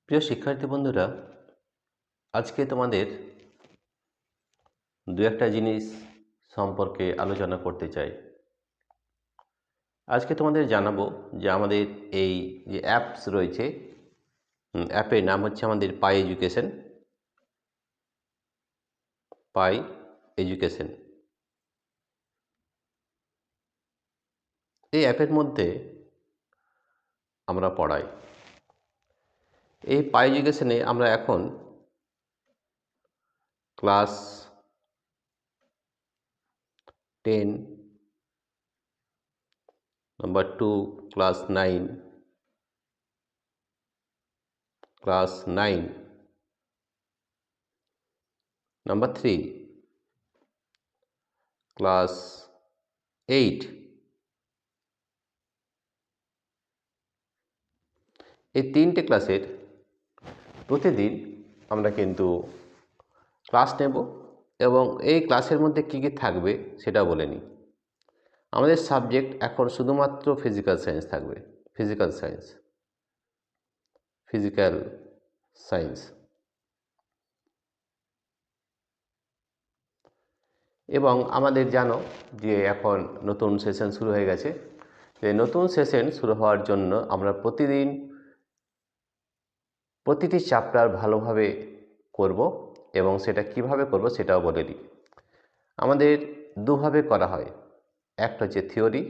প্রিয় শিক্ষার্থী বন্ধুরা, আজকে তোমাদের দু একটা জিনিস সম্পর্কে আলোচনা করতে চাই। আজকে তোমাদের জানাবো যে আমাদের এই যে অ্যাপস রয়েছে, অ্যাপের নাম হচ্ছে আমাদের পাই এডুকেশন। পাই এডুকেশন এই অ্যাপের মধ্যে আমরা পড়াই। এই পাই এডুকেশনে আমরা এখন class 10, number 2 class 9, class 9, number 3 class 8, এই 3টে ক্লাসের প্রতিদিন আমরা কিন্তু ক্লাস নেব এবং এই ক্লাসের মধ্যে কী কী থাকবে সেটাও বলে নিই। আমাদের সাবজেক্ট এখন শুধুমাত্র ফিজিক্যাল সায়েন্স থাকবে। ফিজিক্যাল সায়েন্স এবং আমাদের জানো যে এখন নতুন সেশন শুরু হয়ে গেছে। যে নতুন সেশন শুরু হওয়ার জন্য আমরা প্রতিদিন প্রতিটি চ্যাপ্টার ভালোভাবে করব এবং সেটা কিভাবে করব সেটাও বলে দিই। আমাদের দুভাবে করা হয়, একটা হচ্ছে থিওরি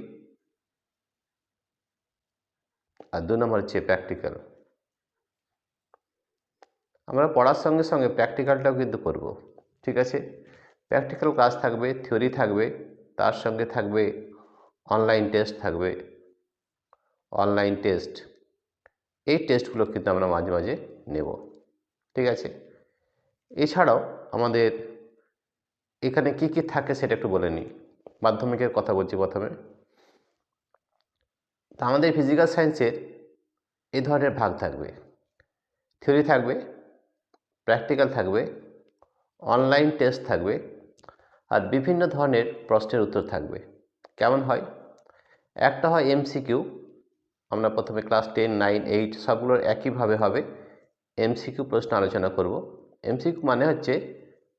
আর 2 নম্বর হচ্ছে প্র্যাকটিক্যাল। আমরা পড়ার সঙ্গে সঙ্গে প্র্যাকটিক্যালটাও কিন্তু করব, ঠিক আছে। প্র্যাকটিক্যাল ক্লাস থাকবে, থিওরি থাকবে, তার সঙ্গে থাকবে অনলাইন টেস্ট থাকবে। অনলাইন টেস্ট, এই টেস্টগুলো কিন্তু আমরা মাঝে মাঝে নেব, ঠিক আছে। এছাড়াও আমাদের এখানে কি কি থাকে সেটা একটু বলে নিই। মাধ্যমিকের কথা বলছি প্রথমে। তা আমাদের ফিজিক্যাল সায়েন্সের এই ধরনের ভাগ থাকবে, থিওরি থাকবে, প্র্যাকটিক্যাল থাকবে, অনলাইন টেস্ট থাকবে আর বিভিন্ন ধরনের প্রশ্নের উত্তর থাকবে। কেমন হয়? একটা হয় এমসিকিউ। আমরা প্রথমে ক্লাস 10, 9, 8 সবগুলোর একইভাবে হবে। এমসিকিউ প্রশ্ন আলোচনা করব। এমসিকিউ মানে হচ্ছে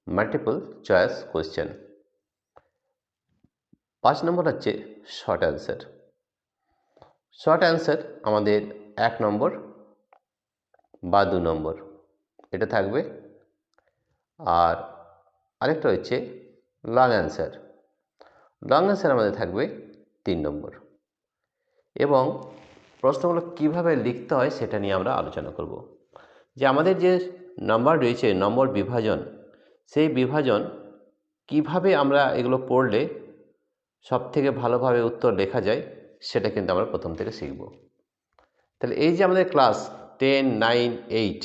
মাল্টিপল চয়েস কোয়েশ্চেন। 5 নম্বর হচ্ছে শর্ট অ্যান্সার। শর্ট অ্যান্সার আমাদের 1 নম্বর বা 2 নম্বর এটা থাকবে। আর আরেকটা হচ্ছে লং অ্যান্সার। লং অ্যান্সার আমাদের থাকবে 3 নম্বর। এবং প্রশ্নগুলো কিভাবে লিখতে হয় সেটা নিয়ে আমরা আলোচনা করব। যে আমাদের যে নাম্বার রয়েছে, নম্বর বিভাজন, সেই বিভাজন কিভাবে আমরা এগুলো পড়লে সবথেকে ভালোভাবে উত্তর লেখা যায় সেটা কিন্তু আমরা প্রথম থেকে শিখব। তাহলে এই যে আমাদের ক্লাস 10, 9, 8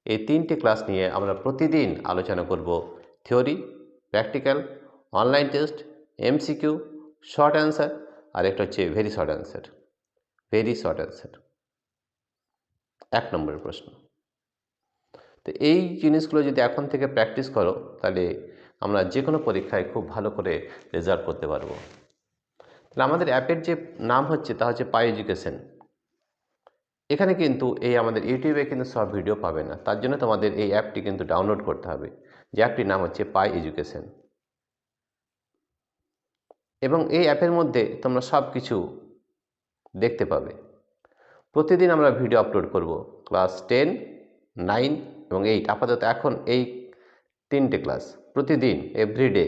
এই 3টে ক্লাস নিয়ে আমরা প্রতিদিন আলোচনা করব। Theory, practical, online test, MCQ, short answer আর একটা হচ্ছে ভেরি শর্ট অ্যান্সার। 1 নম্বরের প্রশ্ন। তো এই জিনিসগুলো যদি এখন থেকে প্র্যাকটিস করো তাহলে আমরা যে কোনো পরীক্ষায় খুব ভালো করে রেজাল্ট করতে পারবো। তাহলে আমাদের অ্যাপের যে নাম হচ্ছে তা হচ্ছে পাই এডুকেশন। এখানে কিন্তু এই আমাদের ইউটিউবে কিন্তু সব ভিডিও পাবে না, তার জন্য তোমাদের এই অ্যাপটি কিন্তু ডাউনলোড করতে হবে, যে অ্যাপটির নাম হচ্ছে পাই এডুকেশন। এবং এই অ্যাপের মধ্যে তোমরা সব কিছু দেখতে পাবে। প্রতিদিন আমরা ভিডিও আপলোড করব। ক্লাস 10, 9 এবং 8, আপাতত এখন এই 3টে ক্লাস প্রতিদিন, এভরিডে।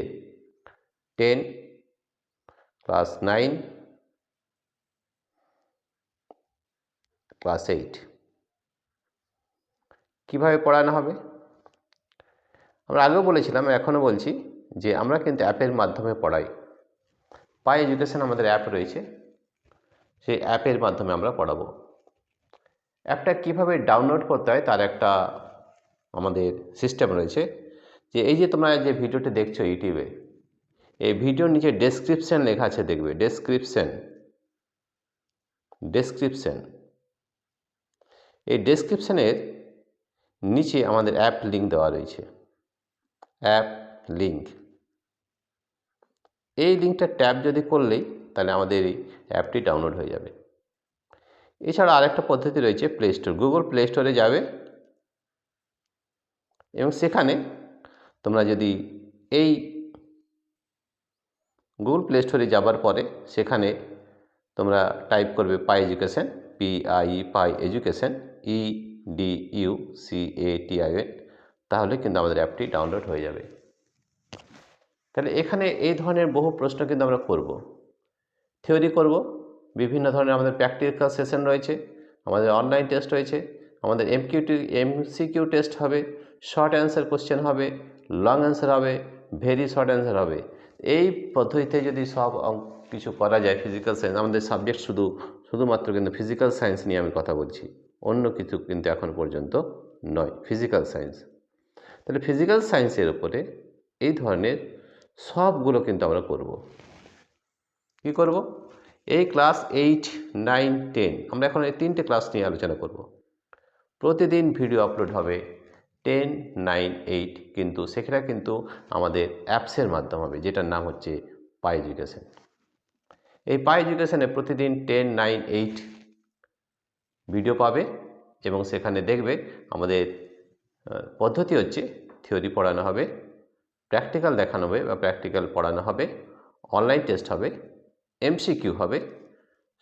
10, ক্লাস 9, ক্লাস 8 কীভাবে পড়ানো হবে আমরা আগেও বলেছিলাম, এখনও বলছি যে আমরা কিন্তু অ্যাপের মাধ্যমে পড়াই। পাই এডুকেশন আমাদের অ্যাপ রয়েছে, সেই অ্যাপের মাধ্যমে আমরা পড়াবো। অ্যাপটা কিভাবে ডাউনলোড করতে হয় তার একটা আমাদের সিস্টেম রয়েছে। যে এই যে তোমরা যে ভিডিওটি দেখছো ইউটিউবে, এই ভিডিওর নিচে ডেসক্রিপশন লেখা আছে, দেখবে ডেসক্রিপশন। এই ডেসক্রিপশনের নিচে আমাদের অ্যাপ লিঙ্ক দেওয়া রয়েছে, অ্যাপ লিঙ্ক। এই লিঙ্কটা ট্যাপ যদি করলেই তাহলে আমাদের এই অ্যাপটি ডাউনলোড হয়ে যাবে। এছাড়া আরেকটা পদ্ধতি রয়েছে প্লে স্টোর। গুগল প্লে স্টোরে যাবে এবং সেখানে তোমরা যদি এই গুগল প্লে স্টোরে যাবার পরে সেখানে তোমরা টাইপ করবে পাই এডুকেশন, পাই এডুকেশন, EDUCATION, তাহলে কিন্তু আমাদের অ্যাপটি ডাউনলোড হয়ে যাবে। তাহলে এখানে এই ধরনের বহু প্রশ্ন কিন্তু আমরা করব, থিওরি করব, বিভিন্ন ধরনের আমাদের প্র্যাকটিক্যাল সেশন রয়েছে, আমাদের অনলাইন টেস্ট রয়েছে, আমাদের MCQ টেস্ট হবে, শর্ট অ্যান্সার কোশ্চেন হবে, লং অ্যান্সার হবে, ভেরি শর্ট অ্যান্সার হবে। এই পদ্ধতিতে যদি সব কিছু করা যায়, ফিজিক্যাল সায়েন্স আমাদের সাবজেক্ট শুধুমাত্র কিন্তু ফিজিক্যাল সায়েন্স নিয়ে আমি কথা বলছি, অন্য কিছু কিন্তু এখন পর্যন্ত নয়, ফিজিক্যাল সায়েন্স। তাহলে ফিজিক্যাল সায়েন্সের উপরে এই ধরনের সবগুলো কিন্তু আমরা করব। কি করব? এই ক্লাস 8, 9, 10 আমরা এখন এই 3টে ক্লাস নিয়ে আলোচনা করব। প্রতিদিন ভিডিও আপলোড হবে 10, 9, 8, কিন্তু সেখানে কিন্তু আমাদের অ্যাপসের মাধ্যমে হবে, যেটার নাম হচ্ছে পাই এডুকেশন। এই পাই এডুকেশনে প্রতিদিন 10, 9, 8 ভিডিও পাবে এবং সেখানে দেখবে আমাদের পদ্ধতি হচ্ছে থিওরি পড়ানো হবে, প্র্যাকটিক্যাল দেখানো হবে বা প্র্যাকটিক্যাল পড়ানো হবে, অনলাইন টেস্ট হবে, MCQ হবে,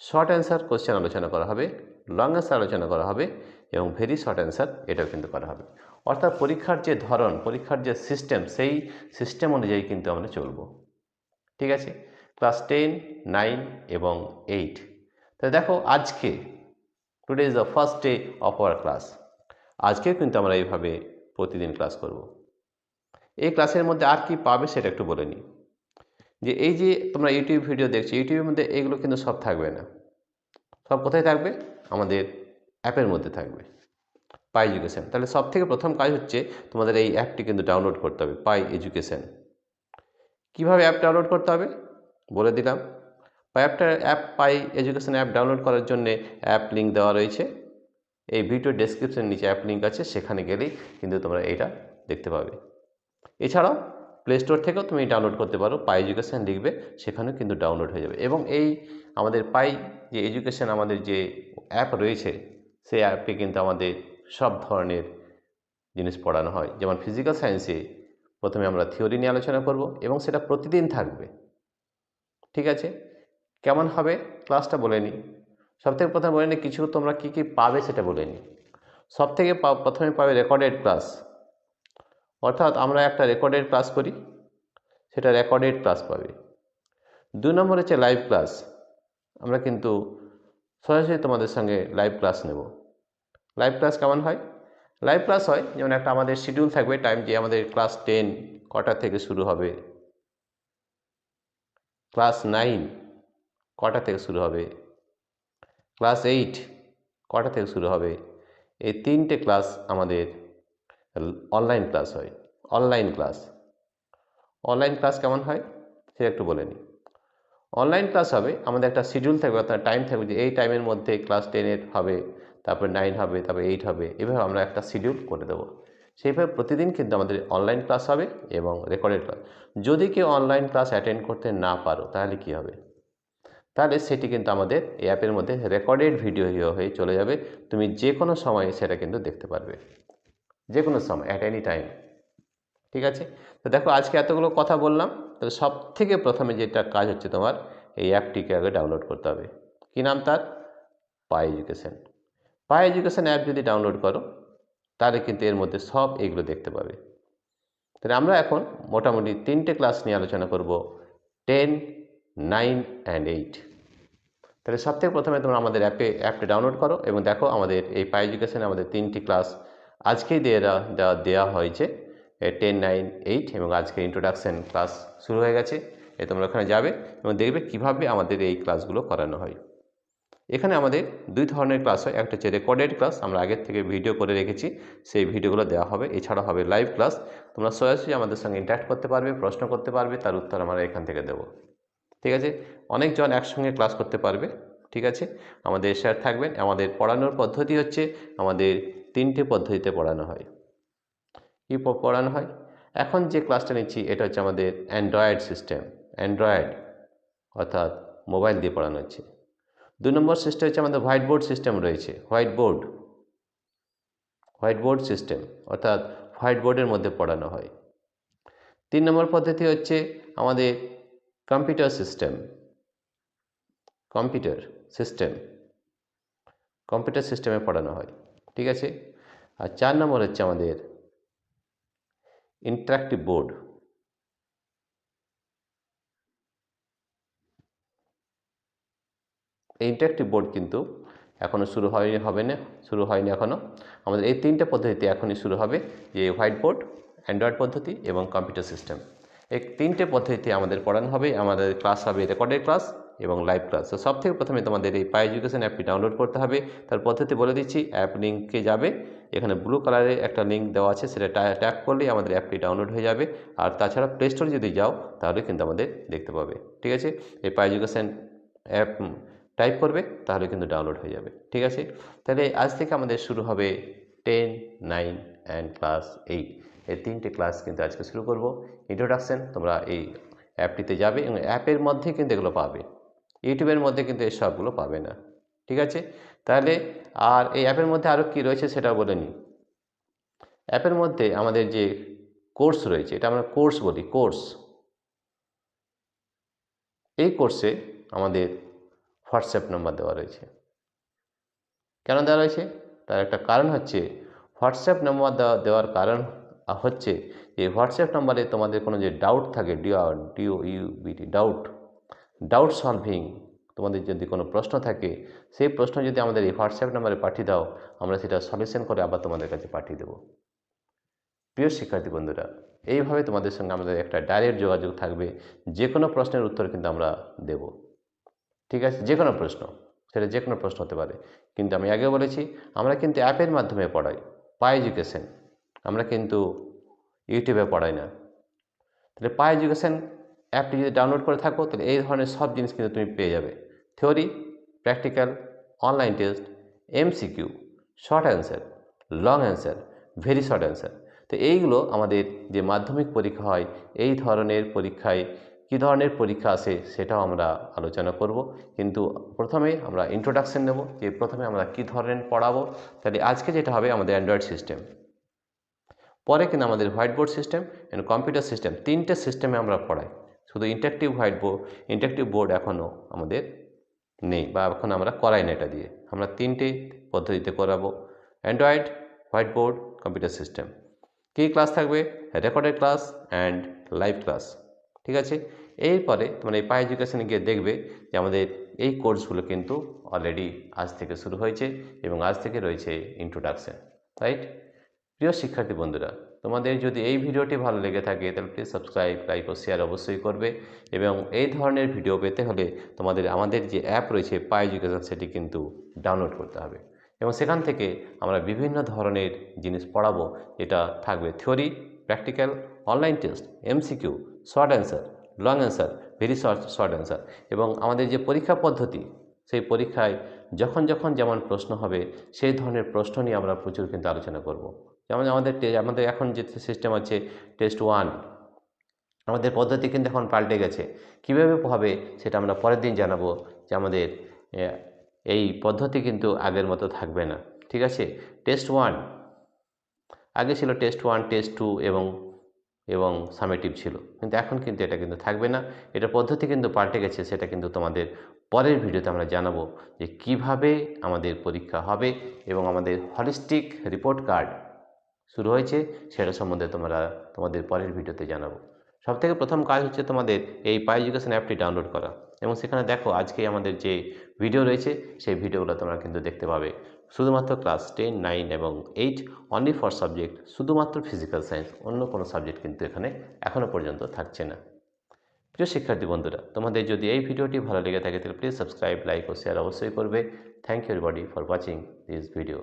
শর্ট অ্যান্সার কোশ্চেন আলোচনা করা হবে, লং অ্যান্সার আলোচনা করা হবে এবং ভেরি শর্ট অ্যান্সার এটাও কিন্তু করা হবে। অর্থাৎ পরীক্ষার যে ধরন, পরীক্ষার যে সিস্টেম, সেই সিস্টেম অনুযায়ী কিন্তু আমরা চলব। ঠিক আছে, ক্লাস 10, 9 এবং 8। তাহলে দেখো আজকে today is the first day of our class. আজকেও কিন্তু আমরা এইভাবে প্রতিদিন ক্লাস করব। এই ক্লাসের মধ্যে আর কি পাবে সেটা একটু বলে নিই। যে এই যে তোমরা ইউটিউব ভিডিও দেখছো, ইউটিউবের মধ্যে এগুলো কিন্তু সব থাকবে না। সব কোথায় থাকবে? আমাদের অ্যাপের মধ্যে থাকবে, পাই এডুকেশন। তাহলে সব থেকে প্রথম কাজ হচ্ছে তোমাদের এই অ্যাপটি কিন্তু ডাউনলোড করতে হবে, পাই এডুকেশন। কীভাবে অ্যাপ ডাউনলোড করতে হবে বলে দিলাম। পাই এডুকেশন অ্যাপ ডাউনলোড করার জন্যে অ্যাপ লিঙ্ক দেওয়া রয়েছে। এই ভিডিও ডেসক্রিপশনের নিচে অ্যাপ লিঙ্ক আছে, সেখানে গেলেই কিন্তু তোমরা এটা দেখতে পাবে। এছাড়াও প্লে স্টোর থেকেও তুমি ডাউনলোড করতে পারো, পাই এডুকেশন লিখবে, সেখানেও কিন্তু ডাউনলোড হয়ে যাবে। এবং এই আমাদের পাই যে এডুকেশন আমাদের যে অ্যাপ রয়েছে, সেই অ্যাপে কিন্তু আমাদের সব ধরনের জিনিস পড়ানো হয়। যেমন ফিজিক্যাল সায়েন্সে প্রথমে আমরা থিওরি নিয়ে আলোচনা করব এবং সেটা প্রতিদিন থাকবে। ঠিক আছে, কেমন হবে ক্লাসটা বলে নিই। সবথেকে প্রথমে বলে নিই কিছু তোমরা কী কী পাবে সেটা বলে নিই। সবথেকে প্রথমে পাবে রেকর্ডেড ক্লাস, অর্থাৎ আমরা একটা রেকর্ডেড ক্লাস করি, সেটা রেকর্ডেড ক্লাস পাবে। 2 নম্বর হচ্ছে লাইভ ক্লাস, আমরা কিন্তু সরাসরি তোমাদের সঙ্গে লাইভ ক্লাস নেব। লাইভ ক্লাস কেমন হয়? লাইভ ক্লাস হয় যেমন একটা আমাদের শিডিউল থাকবে, টাইম যে আমাদের ক্লাস 10 কটা থেকে শুরু হবে, ক্লাস 9 কটা থেকে শুরু হবে, ক্লাস 8 কটা থেকে শুরু হবে। এই 3টে ক্লাস আমাদের অনলাইন ক্লাস হয়। অনলাইন ক্লাস কেমন হয় সেটা একটু বলে নিই। অনলাইন ক্লাস হবে, আমাদের একটা শিডিউল থাকবে, অর্থাৎ টাইম থাকবে যে এই টাইমের মধ্যে ক্লাস 10 হবে, তারপরে 9 হবে, তারপরে 8 হবে, এভাবে আমরা একটা শিডিউল করে দেবো। সেইভাবে প্রতিদিন কিন্তু আমাদের অনলাইন ক্লাস হবে এবং রেকর্ডেড ক্লাস। যদি কেউ অনলাইন ক্লাস অ্যাটেন্ড করতে না পারো তাহলে কি হবে? তাহলে সেটি কিন্তু আমাদের এই অ্যাপের মধ্যে রেকর্ডেড ভিডিও হয়ে চলে যাবে, তুমি যে কোনো সময় সেটা কিন্তু দেখতে পারবে, যে কোনো সময়, অ্যাট এনি টাইম। ঠিক আছে, তো দেখো আজকে এতগুলো কথা বললাম। তাহলে সব থেকে প্রথমে যেটা কাজ হচ্ছে তোমার এই অ্যাপটিকে আগে ডাউনলোড করতে হবে। কী নাম তার? পাই এডুকেশন। পাই এডুকেশন অ্যাপ যদি ডাউনলোড করো তাহলে কিন্তু এর মধ্যে সব এগুলো দেখতে পাবে। তাহলে আমরা এখন মোটামুটি 3টে ক্লাস নিয়ে আলোচনা করব, 10, 9 and 8। তাহলে সব থেকে প্রথমে তোমরা আমাদের অ্যাপটি ডাউনলোড করো এবং দেখো আমাদের এই পাই এডুকেশনে আমাদের 3টি ক্লাস আজকেই দেওয়া হয়েছে, 10, 9, 8 এবং আজকে ইন্ট্রোডাকশান ক্লাস শুরু হয়ে গেছে। তোমরা ওখানে যাবে এবং দেখবে কিভাবে আমাদের এই ক্লাসগুলো করানো হয়। এখানে আমাদের 2 ধরনের ক্লাস হয়, একটা হচ্ছে রেকর্ডেড ক্লাস, আমরা আগের থেকে ভিডিও করে রেখেছি, সেই ভিডিওগুলো দেওয়া হবে। এছাড়া হবে লাইভ ক্লাস, তোমরা সরাসরি আমাদের সঙ্গে ইন্টারঅ্যাক্ট করতে পারবে, প্রশ্ন করতে পারবে, তার উত্তর আমরা এখান থেকে দেবো। ঠিক আছে, অনেকজন একসঙ্গে ক্লাস করতে পারবে। ঠিক আছে, আমাদের স্যার থাকবেন। আমাদের পড়ানোর পদ্ধতি হচ্ছে আমাদের 3টে পদ্ধতিতে পড়ানো হয়। কী পড়ানো হয়? এখন যে ক্লাসটা নিচ্ছি এটা হচ্ছে আমাদের অ্যান্ড্রয়েড সিস্টেম, অ্যান্ড্রয়েড অর্থাৎ মোবাইল দিয়ে পড়ানো হচ্ছে। 2 নম্বর সিস্টেম হচ্ছে আমাদের হোয়াইট বোর্ড সিস্টেম রয়েছে, হোয়াইট বোর্ড সিস্টেম, অর্থাৎ হোয়াইট বোর্ডের মধ্যে পড়ানো হয়। 3 নম্বর পদ্ধতি হচ্ছে আমাদের কম্পিউটার সিস্টেমে পড়ানো হয়, ঠিক আছে। আর 4 নম্বর হচ্ছে আমাদের ইন্টারঅ্যাক্টিভ বোর্ড। এই ইন্টারঅ্যাক্টিভ বোর্ড কিন্তু এখনও শুরু হয়নি এখনও। আমাদের এই 3টে পদ্ধতিতে এখনই শুরু হবে, যে হোয়াইট বোর্ড, অ্যান্ড্রয়েড পদ্ধতি এবং কম্পিউটার সিস্টেম। এই 3টে পদ্ধতিতে আমাদের পড়ানো হবে। আমাদের ক্লাস হবে রেকর্ডেড ক্লাস এবং লাইভ ক্লাস। তো সব থেকে প্রথমে তোমাদের এই পাই এডুকেশন অ্যাপটি ডাউনলোড করতে হবে। তার পদ্ধতি বলে দিচ্ছি। অ্যাপ লিঙ্কে যাবে, এখানে ব্লু কালারের একটা লিঙ্ক দেওয়া আছে, সেটা ট্যাপ করলেই আমাদের অ্যাপটি ডাউনলোড হয়ে যাবে। আর তাছাড়া প্লে স্টোরে যদি যাও তাহলে কিন্তু আমাদের দেখতে পাবে, ঠিক আছে। এই পাই এডুকেশন অ্যাপ টাইপ করবে তাহলে কিন্তু ডাউনলোড হয়ে যাবে, ঠিক আছে। তাহলে আজ থেকে আমাদের শুরু হবে 10, 9 অ্যান্ড ক্লাস 8, এই 3টে ক্লাস কিন্তু আজকে শুরু করব। ইন্ট্রোডাকশন, তোমরা এই অ্যাপটিতে যাবে এবং অ্যাপের মধ্যে কিন্তু এগুলো পাবে, ইউটিউবের মধ্যে কিন্তু এই সবগুলো পাবে না, ঠিক আছে। তাহলে আর এই অ্যাপের মধ্যে আরও কী রয়েছে সেটাও বলে নিই। অ্যাপের মধ্যে আমাদের যে কোর্স রয়েছে, এটা আমরা কোর্স বলি, এই কোর্সে আমাদের হোয়াটসঅ্যাপ নাম্বার দেওয়া রয়েছে। কেন দেওয়া রয়েছে? তার একটা কারণ হচ্ছে, হোয়াটসঅ্যাপ নাম্বার দেওয়ার কারণ হচ্ছে যে হোয়াটসঅ্যাপ নাম্বারে তোমাদের কোনো যে ডাউট থাকে, ডাউট সলভিং, তোমাদের যদি কোনো প্রশ্ন থাকে, সেই প্রশ্ন যদি আমাদের এই হোয়াটসঅ্যাপ নাম্বারে পাঠিয়ে দাও, আমরা সেটা সলিউশন করে আবার তোমাদের কাছে পাঠিয়ে দেবো। প্রিয় শিক্ষার্থী বন্ধুরা, এইভাবে তোমাদের সঙ্গে আমাদের একটা ডাইরেক্ট যোগাযোগ থাকবে। যে কোনো প্রশ্নের উত্তর কিন্তু আমরা দেব, ঠিক আছে। যে কোনো প্রশ্ন, সেটা যে কোনো প্রশ্ন হতে পারে। কিন্তু আমি আগে বলেছি, আমরা কিন্তু অ্যাপের মাধ্যমে পড়াই, পাই এডুকেশন, আমরা কিন্তু ইউটিউবে পড়াই না। তাহলে পাই এডুকেশন অ্যাপটি যদি ডাউনলোড করে থাকো, তাহলে এই ধরনের সব জিনিস কিন্তু তুমি পেয়ে যাবে। Theory, practical, online test, MCQ, short answer, long answer, very short answer. তো এইগুলো আমাদের যে মাধ্যমিক পরীক্ষা হয়, এই ধরনের পরীক্ষায় কী ধরনের পরীক্ষা আসে সেটাও আমরা আলোচনা করব। কিন্তু প্রথমে আমরা ইন্ট্রোডাকশন নেব, যে প্রথমে আমরা কী ধরনের পড়াবো। তাহলে আজকে যেটা হবে আমাদের অ্যান্ড্রয়েড সিস্টেম, পরে কিন্তু আমাদের white board system and computer system, 3টে সিস্টেমে আমরা পড়াই। শুধু ইন্টারঅ্যাক্টিভ বোর্ড এখনও আমাদের নেই, বা এখন আমরা করাই না এটা দিয়ে। আমরা 3টে পদ্ধতিতে করাবো, Android, white board, computer system. কী ক্লাস থাকবে? Recorded class and live class, ঠিক আছে। এরপরে তোমরা এই পাই এডুকেশনে গিয়ে দেখবে যে আমাদের এই কোর্সগুলো কিন্তু অলরেডি আজ থেকে শুরু হয়েছে এবং আজ থেকে রয়েছে ইন্ট্রোডাকশন, রাইট। প্রিয় শিক্ষার্থী বন্ধুরা, তোমাদের যদি এই ভিডিওটি ভালো লেগে থাকে তাহলে প্লিজ সাবস্ক্রাইব, লাইক ও শেয়ার অবশ্যই করবে। এবং এই ধরনের ভিডিও পেতে হলে আমাদের যে অ্যাপ রয়েছে পাই এডুকেশন, সেটি কিন্তু ডাউনলোড করতে হবে এবং সেখান থেকে আমরা বিভিন্ন ধরনের জিনিস পড়াবো। এটা থাকবে theory, practical, online test, MCQ, short answer, long answer, very short answer. এবং আমাদের যে পরীক্ষা পদ্ধতি, সেই পরীক্ষায় যখন যেমন প্রশ্ন হবে, সেই ধরনের প্রশ্ন নিয়ে আমরা প্রচুর কিন্তু আলোচনা করব। যেমন আমাদের এখন যে সিস্টেম আছে টেস্ট 1, আমাদের পদ্ধতি কিন্তু এখন পাল্টে গেছে। কীভাবে হবে সেটা আমরা পরের দিন জানাবো, যে আমাদের এই পদ্ধতি কিন্তু আগের মতো থাকবে না, ঠিক আছে। টেস্ট 1 আগে ছিল, টেস্ট 1, টেস্ট 2 এবং সামেটিভ ছিল, কিন্তু এখন কিন্তু এটা কিন্তু থাকবে না। এটা পদ্ধতি কিন্তু পাল্টে গেছে, সেটা কিন্তু তোমাদের পরের ভিডিওতে আমরা জানাবো যে কিভাবে আমাদের পরীক্ষা হবে এবং আমাদের হলিস্টিক রিপোর্ট কার্ড শুরু হয়েছে, সেটা সম্বন্ধে তোমাদের পরের ভিডিওতে জানাবো। সবথেকে প্রথম কাজ হচ্ছে তোমাদের এই পাই এডুকেশন অ্যাপটি ডাউনলোড করা এবং সেখানে দেখো আজকে আমাদের যে ভিডিও রয়েছে, সেই ভিডিওগুলো তোমরা কিন্তু দেখতে পাবে। শুধুমাত্র ক্লাস 10, 9 এবং 8, অনলি ফর সাবজেক্ট, শুধুমাত্র ফিজিক্যাল সায়েন্স, অন্য কোনো সাবজেক্ট কিন্তু এখানে এখনও পর্যন্ত থাকছে না। প্রিয় শিক্ষার্থী বন্ধুরা, তোমাদের যদি এই ভিডিওটি ভালো লেগে থাকে তাহলে প্লিজ সাবস্ক্রাইব, লাইক ও শেয়ার অবশ্যই করবে। Thank you everybody for watching this video.